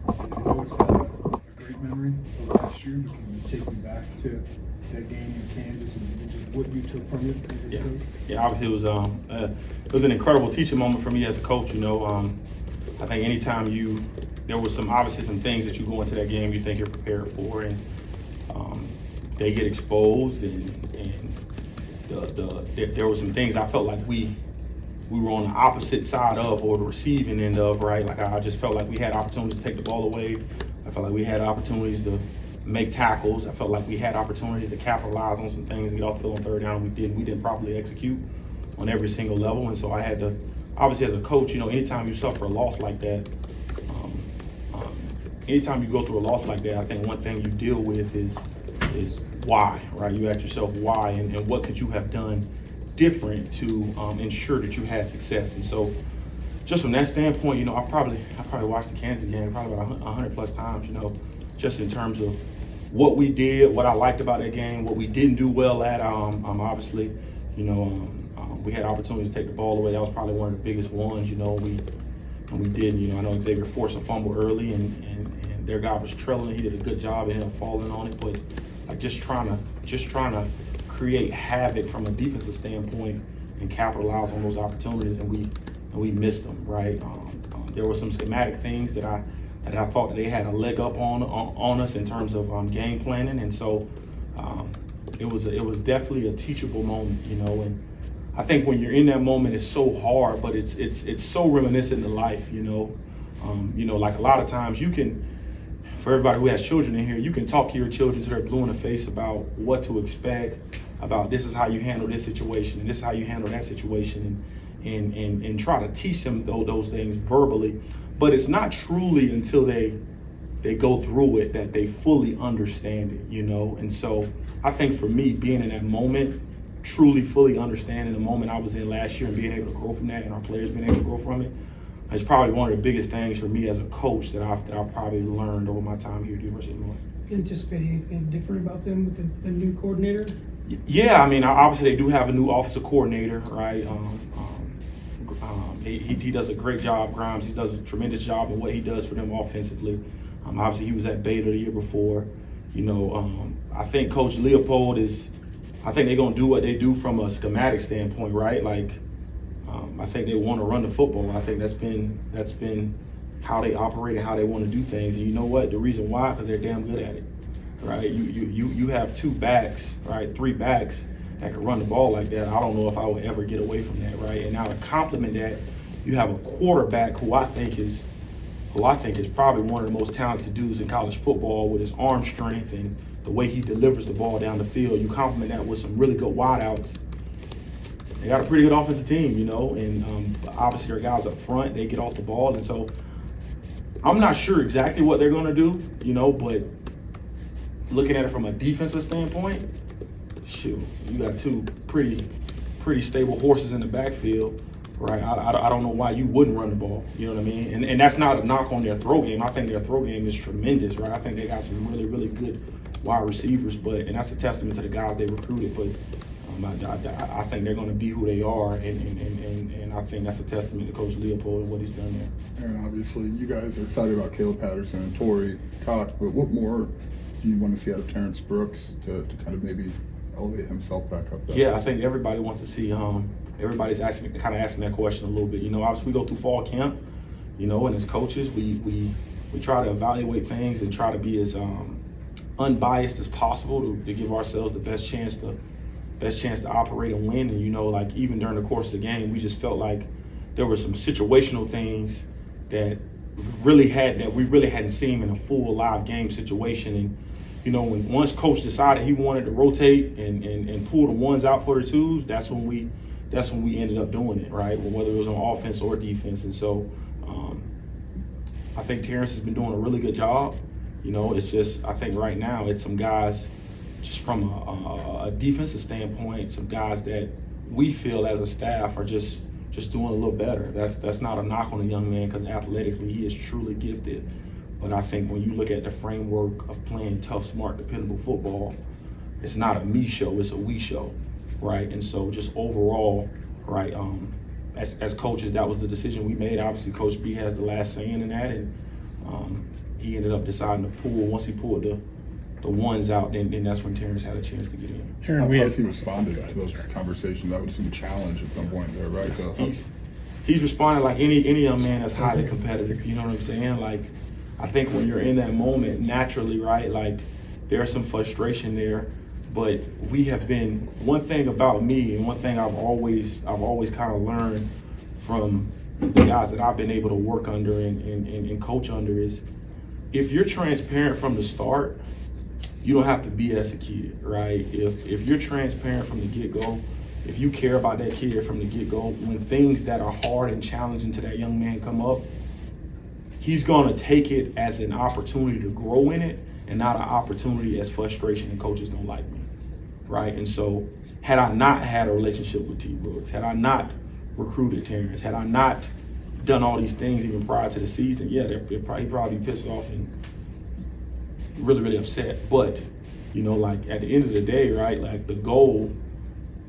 I know it's not a great memory of last year, but can you take me back to that game in Kansas and just what you took from it as a coach? Yeah, obviously it was an incredible teaching moment for me as a coach. I think anytime there was obviously some things that you go into that game you think you're prepared for, and they get exposed, and there were some things I felt like we were on the opposite side of, or the receiving end of, right? Like I just felt like we had opportunities to take the ball away. I felt like we had opportunities to make tackles. I felt like we had opportunities to capitalize on some things, get off the field on third down. We didn't properly execute on every single level, and so I had to, obviously as a coach, anytime you suffer a loss like that, anytime you go through a loss like that, I think one thing you deal with is why, right? You ask yourself why, and what could you have done different to ensure that you had success. And so just from that standpoint, I probably watched the Kansas game probably about 100 plus times, just in terms of what we did, what I liked about that game, what we didn't do well at. Obviously, we had opportunities to take the ball away. That was probably one of the biggest ones, we didn't. I know Xavier forced a fumble early, and their guy was trailing. He did a good job and him falling on it, but like just trying to create havoc from a defensive standpoint and capitalize on those opportunities, and we missed them, right? There were some schematic things that I thought that they had a leg up on us in terms of game planning, and so it was definitely a teachable moment, and I think when you're in that moment, it's so hard, but it's so reminiscent of life, like a lot of times you can, for everybody who has children in here, you can talk to your children till they're blue in the face about what to expect, about this is how you handle this situation and this is how you handle that situation, and try to teach them those things verbally. But it's not truly until they go through it that they fully understand it, And so I think for me, being in that moment, truly fully understanding the moment I was in last year and being able to grow from that, and our players being able to grow from it, is probably one of the biggest things for me as a coach that I've probably learned over my time here at the University of Illinois. Anticipate anything different about them with the new coordinator? Yeah, obviously they do have a new offensive coordinator, right? He does a great job, Grimes. He does a tremendous job in what he does for them offensively. Obviously he was at Baylor the year before. I think Coach Leopold I think they're gonna do what they do from a schematic standpoint, right? Like, I think they want to run the football. I think that's been how they operate and how they want to do things. And you know what? The reason why, because they're damn good at it, right? You have two backs, right? Three backs that can run the ball like that. I don't know if I would ever get away from that, right? And now to complement that, you have a quarterback who I think is probably one of the most talented dudes in college football with his arm strength and the way he delivers the ball down the field. You complement that with some really good wideouts. They got a pretty good offensive team, and obviously their guys up front, they get off the ball. And so I'm not sure exactly what they're going to do, but looking at it from a defensive standpoint, shoot, you got two pretty stable horses in the backfield, right? I don't know why you wouldn't run the ball, you know what I mean? And that's not a knock on their throw game. I think their throw game is tremendous, right? I think they got some really, really good wide receivers, and that's a testament to the guys they recruited. But I think they're going to be who they are, and I think that's a testament to Coach Leopold and what he's done there. And obviously, you guys are excited about Caleb Patterson and Torrey Cox, but what more do you want to see out of Terence Brooks to kind of maybe elevate himself back up there? Yeah, I think everybody wants to see. Everybody's asking that question a little bit. Obviously we go through fall camp, and as coaches, we try to evaluate things and try to be as unbiased as possible to give ourselves the best chance to operate and win. And like even during the course of the game, we just felt like there were some situational things that we really hadn't seen in a full live game situation. And when once coach decided he wanted to rotate and pull the ones out for the twos, that's when we ended up doing it, right? Whether it was on offense or defense. And so I think Terrence has been doing a really good job. It's just, I think right now it's some guys just from a defensive standpoint, some guys that we feel as a staff are just doing a little better. That's not a knock on the young man, because athletically he is truly gifted. But I think when you look at the framework of playing tough, smart, dependable football, it's not a me show, it's a we show, right? And so just overall, right, as coaches, that was the decision we made. Obviously, Coach B has the last say in that, and he ended up deciding to pull. Once he pulled the ones out, then that's when Terrence had a chance to get in. How has he responded to those conversations? That would seem a challenge at some point there, right? So he's responded like any young man that's highly competitive. You know what I'm saying? Like, I think when you're in that moment, naturally, right? Like, there's some frustration there, but we have been. One thing about me, and one thing I've always kind of learned from the guys that I've been able to work under and coach under is, if you're transparent from the start, you don't have to be as a kid, right? If you're transparent from the get-go, if you care about that kid from the get-go, when things that are hard and challenging to that young man come up, he's gonna take it as an opportunity to grow in it and not an opportunity as frustration and coaches don't like me, right? And so had I not had a relationship with T. Brooks, had I not recruited Terrence, had I not done all these things even prior to the season, yeah, he probably pissed off and really, really upset. But, you know, like, at the end of the day, right, like, the goal,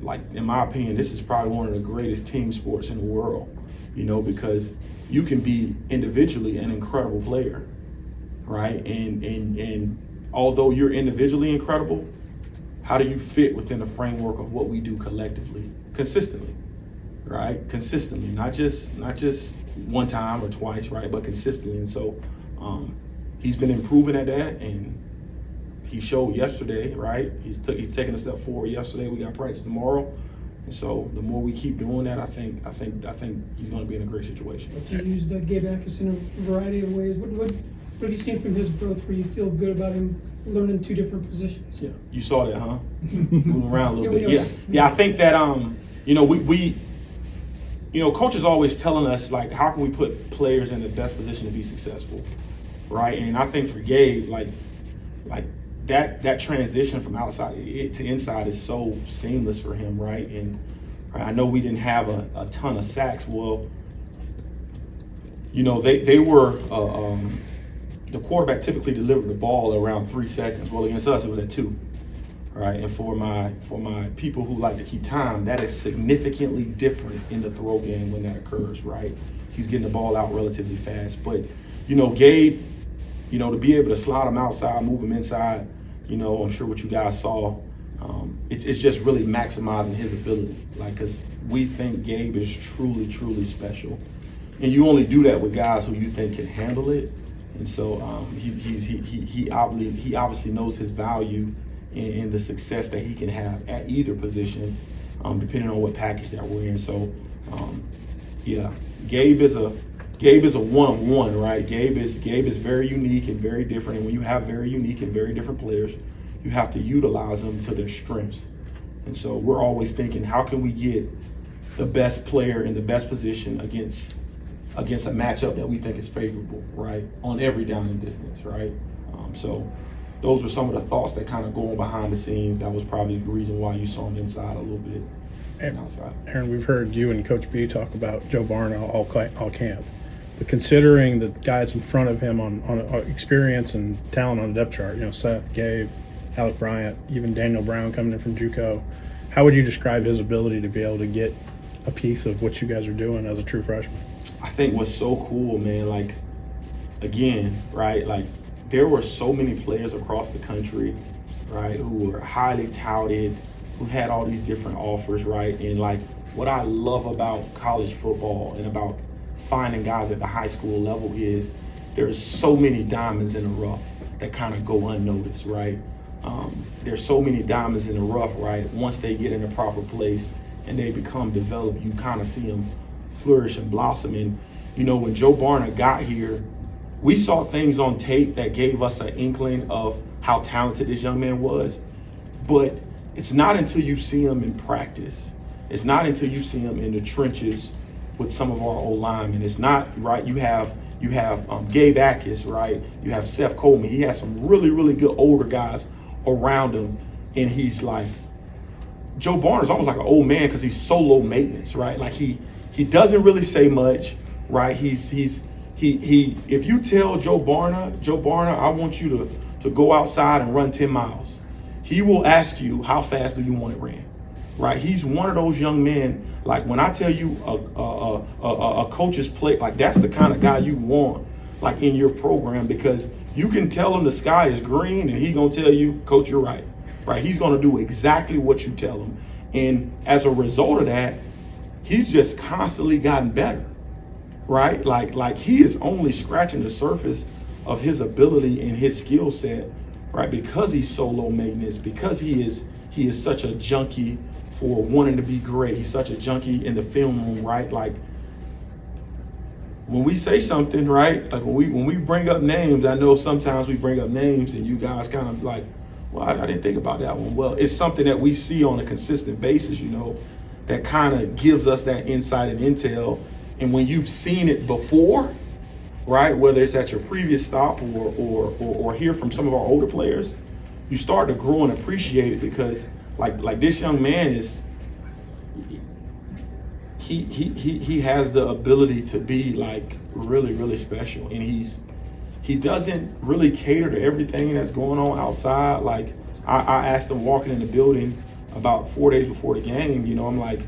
like, in my opinion, this is probably one of the greatest team sports in the world, you know, because you can be individually an incredible player, right? And although you're individually incredible, how do you fit within the framework of what we do collectively, consistently, right? Consistently, not just one time or twice, right? But consistently. And so he's been improving at that, and he showed yesterday, right? He's taking a step forward yesterday. We got practice tomorrow. And so the more we keep doing that, I think he's going to be in a great situation. You used Gabe Akis in a variety of ways. What have you seen from his growth where you feel good about him learning two different positions? Yeah, you saw that, huh? Moving around a little bit. Yeah. I think that you know, we you know, coach is always telling us, like, how can we put players in the best position to be successful, right? And I think for Gabe, like that transition from outside to inside is so seamless for him, right? And I know we didn't have a ton of sacks. Well, you know, they were the quarterback typically delivered the ball around 3 seconds. Well, against us, it was at 2, right? And for my people who like to keep time, that is significantly different in the throw game when that occurs, right? He's getting the ball out relatively fast. But, you know, Gabe, you know, to be able to slide him outside, move him inside, you know, I'm sure what you guys saw, it's just really maximizing his ability. Like, because we think Gabe is truly, truly special. And you only do that with guys who you think can handle it. And so he obviously knows his value in the success that he can have at either position, depending on what package that we're in. So, yeah, Gabe is a one-on-one, right? Gabe is very unique and very different. And when you have very unique and very different players, you have to utilize them to their strengths. And so we're always thinking, how can we get the best player in the best position against a matchup that we think is favorable, right? On every down and distance, right? So those were some of the thoughts that kind of go on behind the scenes. That was probably the reason why you saw him inside a little bit and outside. Aaron, we've heard you and Coach B talk about Joe Barna all camp. But considering the guys in front of him on experience and talent on the depth chart, you know, Sept, Gabe, Alec Bryant, even Daniel Brown coming in from JUCO, how would you describe his ability to be able to get a piece of what you guys are doing as a true freshman? I think what's so cool, man, like, again, right, like, there were so many players across the country, right, who were highly touted, who had all these different offers, right? And, like, what I love about college football and about finding guys at the high school level is there's so many diamonds in the rough that kind of go unnoticed, right? There's so many diamonds in the rough, right? Once they get in the proper place and they become developed, you kind of see them flourish and blossom. And, you know, when Joe Barna got here, we saw things on tape that gave us an inkling of how talented this young man was. But it's not until you see him in practice, it's not until you see him in the trenches with some of our old linemen. It's not, right, you have Gabe Akis, right? You have Seth Coleman. He has some really, really good older guys around him. And he's like, Joe Barna's almost like an old man because he's so low maintenance, right? Like he doesn't really say much, right? He if you tell Joe Barna, I want you to go outside and run 10 miles, he will ask you, how fast do you want it ran? Right? He's one of those young men, like when I tell you a coach's play, like that's the kind of guy you want like in your program, because you can tell him the sky is green and he's gonna tell you, Coach, you're right. Right? He's gonna do exactly what you tell him. And as a result of that, he's just constantly gotten better. Right? Like he is only scratching the surface of his ability and his skill set, right? Because he's so low maintenance, because he is such a junkie for wanting to be great. He's such a junkie in the film room, right? Like when we say something, right? Like when we bring up names, I know sometimes we bring up names and you guys kind of like, well, I didn't think about that one. Well, it's something that we see on a consistent basis, you know, that kind of gives us that insight and intel. And when you've seen it before, right, whether it's at your previous stop or hear from some of our older players, you start to grow and appreciate it, because like this young man is, he has the ability to be like really, really special. And he doesn't really cater to everything that's going on outside. Like I asked him walking in the building about 4 days before the game, you know, I'm like,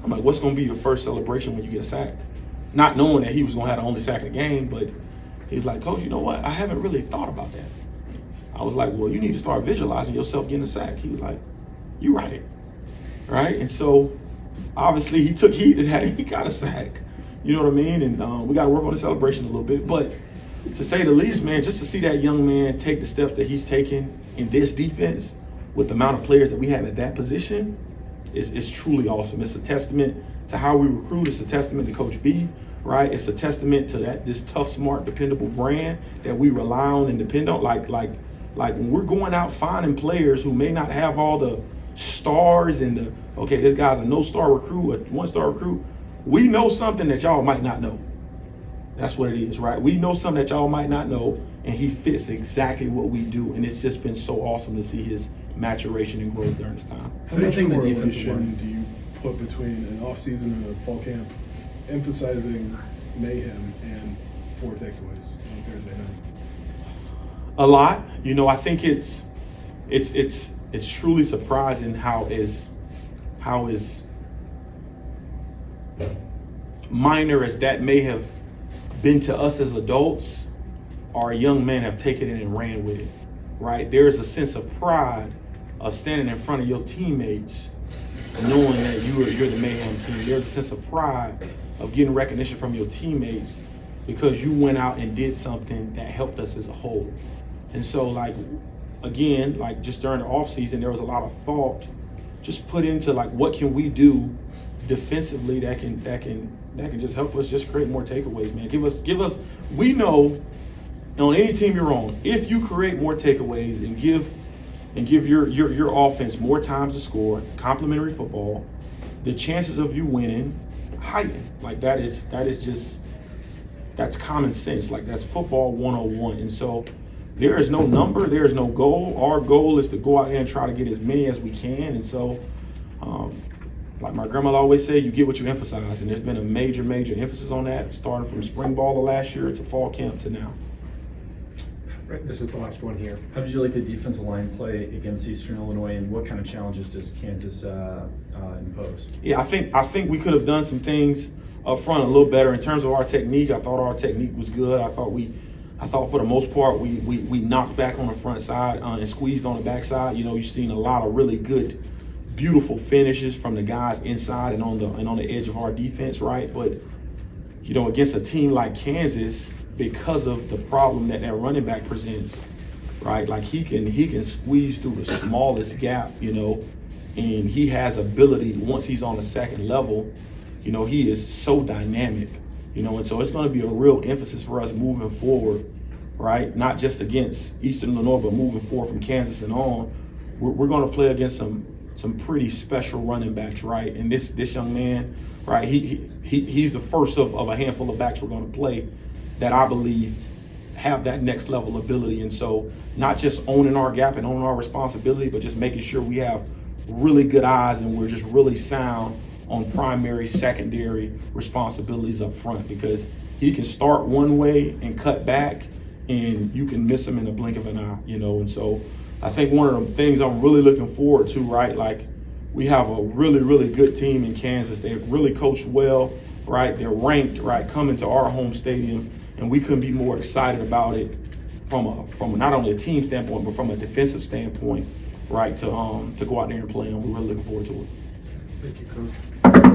what's going to be your first celebration when you get a sack? Not knowing that he was going to have the only sack of the game, but he's like, Coach, you know what? I haven't really thought about that. I was like, well, you need to start visualizing yourself getting a sack. He was like, you're right. Right? And so obviously he took heed to that and he got a sack. You know what I mean? And we got to work on the celebration a little bit. But to say the least, man, just to see that young man take the steps that he's taken in this defense with the amount of players that we have at that position, it's truly awesome. It's a testament to how we recruit. It's a testament to Coach B, right? It's a testament to this tough, smart, dependable brand that we rely on and depend on. Like when we're going out finding players who may not have all the stars and okay, this guy's a no-star recruit, a one-star recruit. We know something that y'all might not know. That's what it is, right? We know something that y'all might not know, and he fits exactly what we do. And it's just been so awesome to see his maturation and growth during this time. How much correlation do you put between an off-season and a fall camp emphasizing mayhem and 4 takeaways on Thursday night? A lot. You know, I think it's truly surprising how is minor as that may have been to us as adults, our young men have taken it and ran with it, right? There's a sense of pride of standing in front of your teammates, knowing that you're the mayhem team. There's a sense of pride of getting recognition from your teammates because you went out and did something that helped us as a whole. And so, like, again, like just during the off season, there was a lot of thought just put into like what can we do defensively that can just help us just create more takeaways, man. Give us. We know on any team you're on, if you create more takeaways and give your offense more times to score, complementary football, the chances of you winning heighten. Like that's common sense. Like that's football 101. And so there is no number, there is no goal. Our goal is to go out there and try to get as many as we can. And so, like my grandmother always said, you get what you emphasize. And there's been a major emphasis on that, starting from spring ball of last year to fall camp to now. Right, this is the last one here. How did you like the defensive line play against Eastern Illinois, and what kind of challenges does Kansas impose? Yeah, I think we could have done some things up front a little better in terms of our technique. I thought our technique was good. I thought for the most part we knocked back on the front side and squeezed on the back side. You know, you've seen a lot of really good, beautiful finishes from the guys inside and on the edge of our defense, right? But you know, against a team like Kansas, because of the problem that running back presents, right? Like he can squeeze through the smallest gap, you know, and he has ability once he's on the second level. You know, he is so dynamic, you know, and so it's going to be a real emphasis for us moving forward, right? Not just against Eastern Illinois, but moving forward from Kansas and on. We're going to play against some pretty special running backs, right? And this young man, right? He's the first of a handful of backs we're going to play that I believe have that next level ability. And so not just owning our gap and owning our responsibility, but just making sure we have really good eyes and we're just really sound on primary, secondary responsibilities up front, because he can start one way and cut back and you can miss him in the blink of an eye, you know. And so I think one of the things I'm really looking forward to, right, like we have a really, really good team in Kansas. They're really coached well, right? They're ranked, right, coming to our home stadium. and we couldn't be more excited about it from not only a team standpoint, but from a defensive standpoint, right? To go out there and play, and we're really looking forward to it. Thank you, Coach.